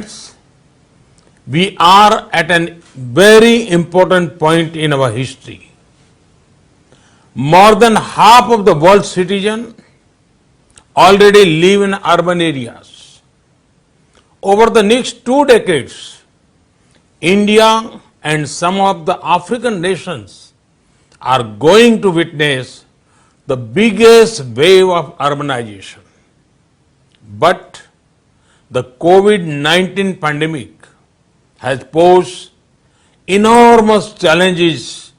Friends, we are at a very important point in our history. More than half of the world's citizens already live in urban areas. Over the next 2 decades, India and some of the African nations are going to witness the biggest wave of urbanization. But the COVID-19 pandemic has posed enormous challenges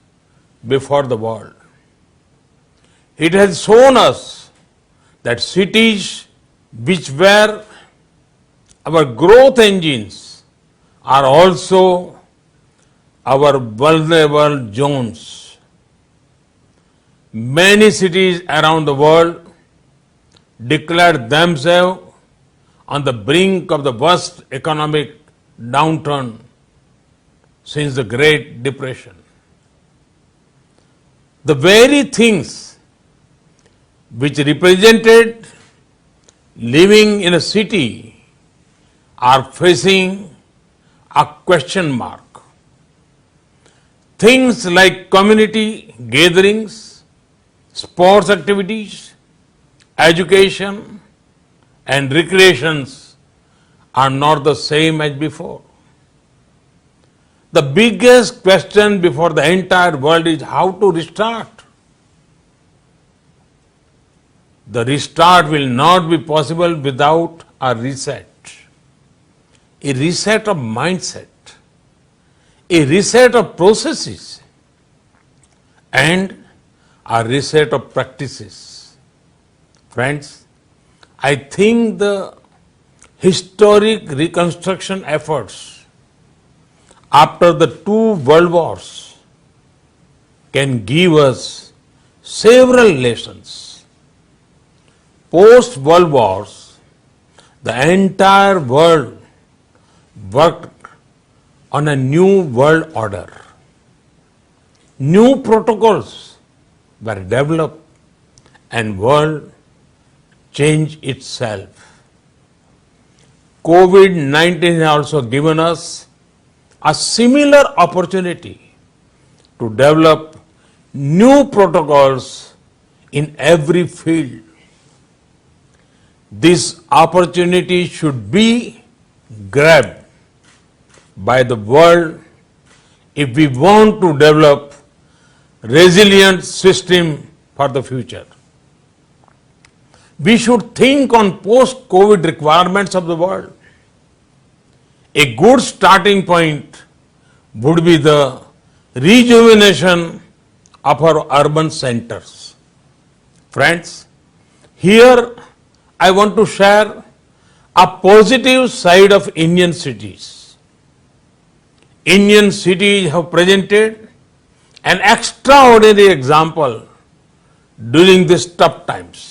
before the world. It has shown us that cities which were our growth engines are also our vulnerable zones. Many cities around the world declared themselves on the brink of the worst economic downturn since the Great Depression. The very things which represented living in a city are facing a question mark. Things like community gatherings, sports activities, education, and recreations are not the same as before. The biggest question before the entire world is how to restart. The restart will not be possible without a reset of mindset, a reset of processes, and a reset of practices. Friends, I think the historic reconstruction efforts after the two world wars can give us several lessons. Post-world wars, the entire world worked on a new world order. New protocols were developed and world changed itself. COVID-19 has also given us a similar opportunity to develop new protocols in every field. This opportunity should be grabbed by the world if we want to develop resilient system for the future. We should think on post-COVID requirements of the world. A good starting point would be the rejuvenation of our urban centers. Friends, here I want to share a positive side of Indian cities. Indian cities have presented an extraordinary example during these tough times.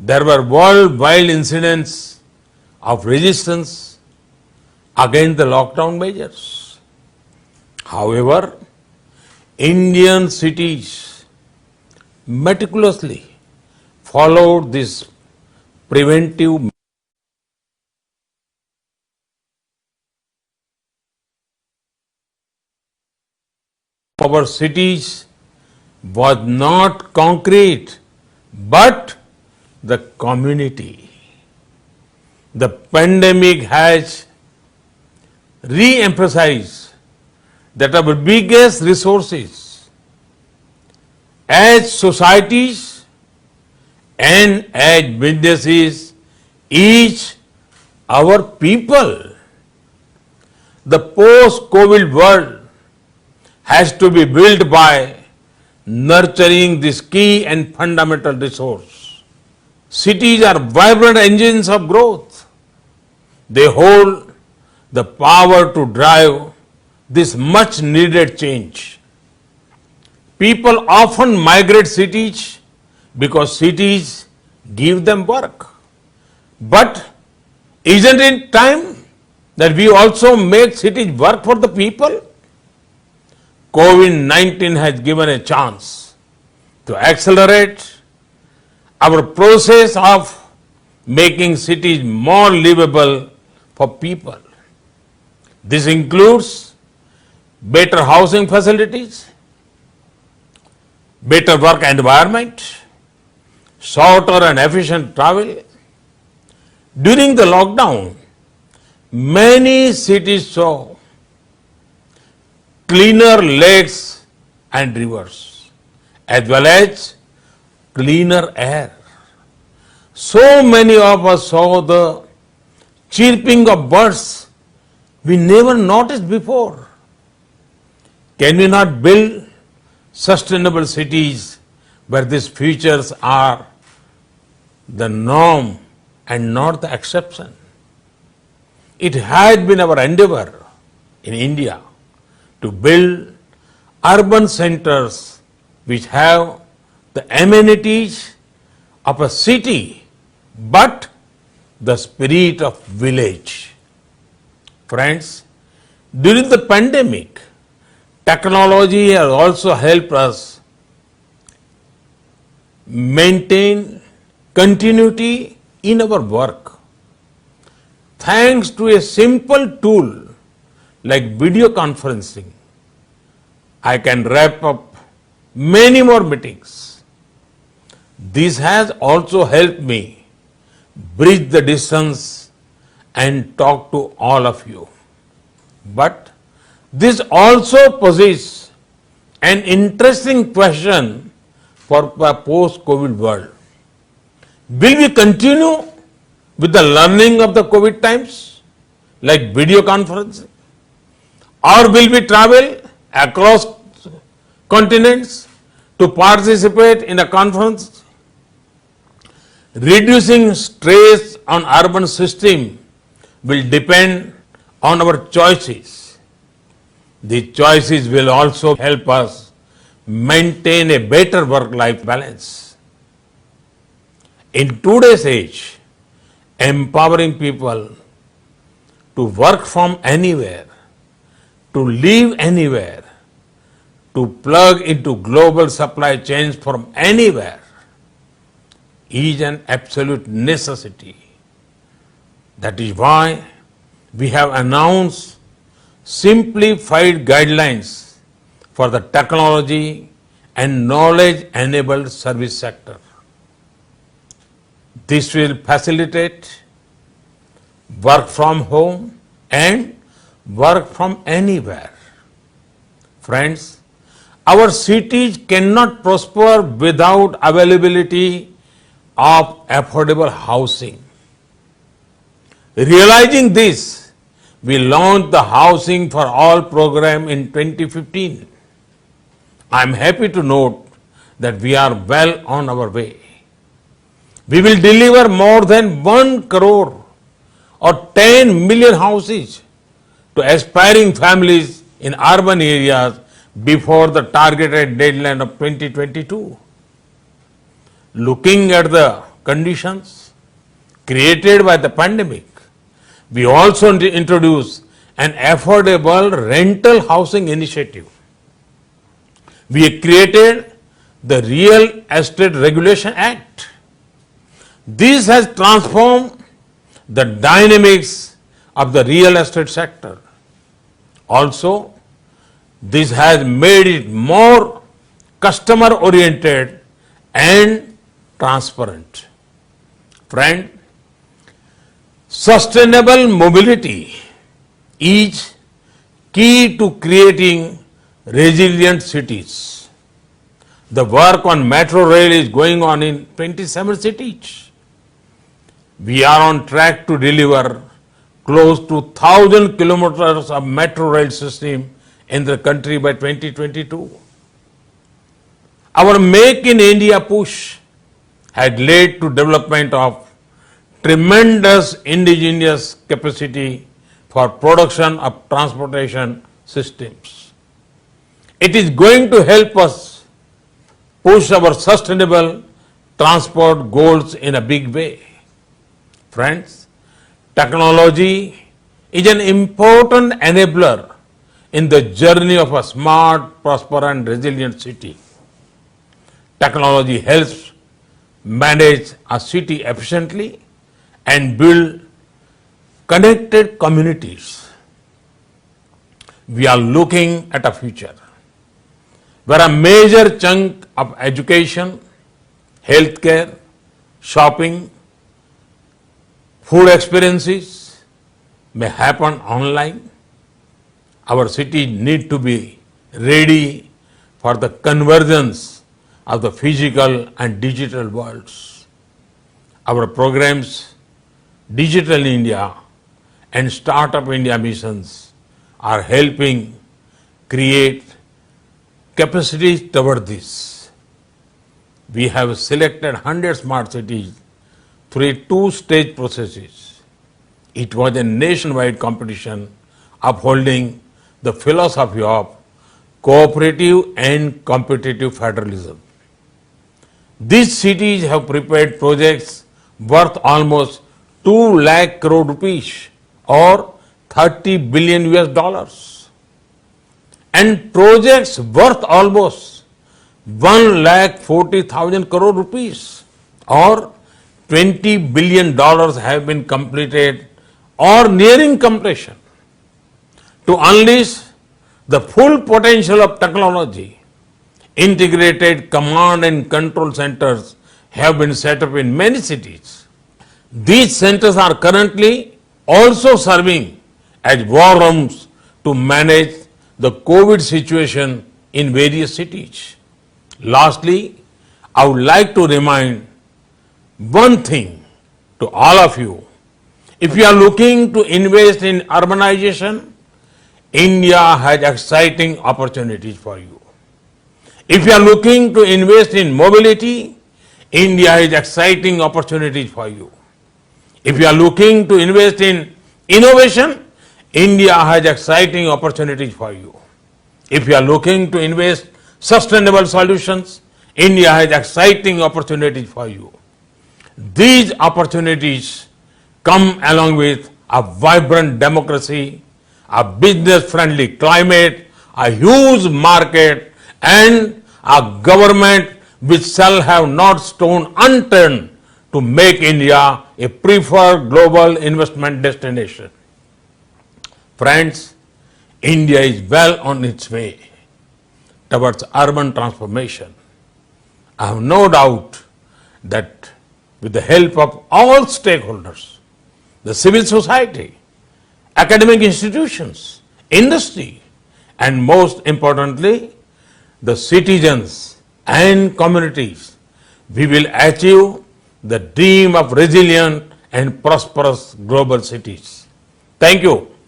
There were worldwide incidents of resistance against the lockdown measures. However, Indian cities meticulously followed this preventive our cities was not concrete but the community. The pandemic has re-emphasized that our biggest resources as societies and as businesses is our people. The post-COVID world has to be built by nurturing this key and fundamental resource. Cities are vibrant engines of growth. They hold the power to drive this much needed change. People often migrate cities because cities give them work. But isn't it time that we also make cities work for the people? COVID-19 has given a chance to accelerate our process of making cities more livable for people. This includes better housing facilities, better work environment, shorter and efficient travel. During the lockdown, many cities saw cleaner lakes and rivers, as well as cleaner air. So many of us saw the chirping of birds we never noticed before. Can we not build sustainable cities where these features are the norm and not the exception? It has been our endeavor in India to build urban centers which have the amenities of a city but the spirit of village. Friends, during the pandemic, technology has also helped us maintain continuity in our work. Thanks to a simple tool like video conferencing, I can wrap up many more meetings. This has also helped me bridge the distance and talk to all of you. But this also poses an interesting question for a post-COVID world. Will we continue with the learning of the COVID times, like video conferencing? Or will we travel across continents to participate in a conference? Reducing stress on urban system will depend on our choices. The choices will also help us maintain a better work-life balance. In today's age, empowering people to work from anywhere, to live anywhere, to plug into global supply chains from anywhere is an absolute necessity. That is why we have announced simplified guidelines for the technology and knowledge-enabled service sector. This will facilitate work from home and work from anywhere. Friends, our cities cannot prosper without availability of affordable housing. Realizing this, we launched the Housing for All program in 2015. I am happy to note that we are well on our way. We will deliver more than 1 crore or 10 million houses to aspiring families in urban areas before the targeted deadline of 2022. Looking at the conditions created by the pandemic, we also introduced an affordable rental housing initiative. We created the Real Estate Regulation Act. This has transformed the dynamics of the real estate sector. Also, this has made it more customer-oriented and transparent. Friend, sustainable mobility is key to creating resilient cities. The work on metro rail is going on in 27 cities. We are on track to deliver close to 1,000 kilometers of metro rail system in the country by 2022. Our Make in India push had led to development of tremendous indigenous capacity for production of transportation systems. It is going to help us push our sustainable transport goals in a big way. Friends, technology is an important enabler in the journey of a smart, prosperous and resilient city. Technology helps manage a city efficiently and build connected communities, we are looking at a future where a major chunk of education, healthcare, shopping, food experiences may happen online. Our cities need to be ready for the convergence of the physical and digital worlds. Our programs, Digital India and Startup India missions are helping create capacities toward this. We have selected 100 smart cities through two-stage processes. It was a nationwide competition upholding the philosophy of cooperative and competitive federalism. These cities have prepared projects worth almost 2 lakh crore rupees or 30 billion US dollars and projects worth almost 1 lakh 40,000 crore rupees or 20 billion dollars have been completed or nearing completion. To unleash the full potential of technology, integrated command and control centers have been set up in many cities. These centers are currently also serving as war rooms to manage the COVID situation in various cities. Lastly, I would like to remind one thing to all of you. If you are looking to invest in urbanization, India has exciting opportunities for you. If you are looking to invest in mobility, India has exciting opportunities for you. If you are looking to invest in innovation, India has exciting opportunities for you. If you are looking to invest sustainable solutions, India has exciting opportunities for you. These opportunities come along with a vibrant democracy, a business-friendly climate, a huge market, and a government which shall have not stone unturned to make India a preferred global investment destination. Friends, India is well on its way towards urban transformation. I have no doubt that with the help of all stakeholders, the civil society, academic institutions, industry, and most importantly, the citizens and communities, we will achieve the dream of resilient and prosperous global cities. Thank you.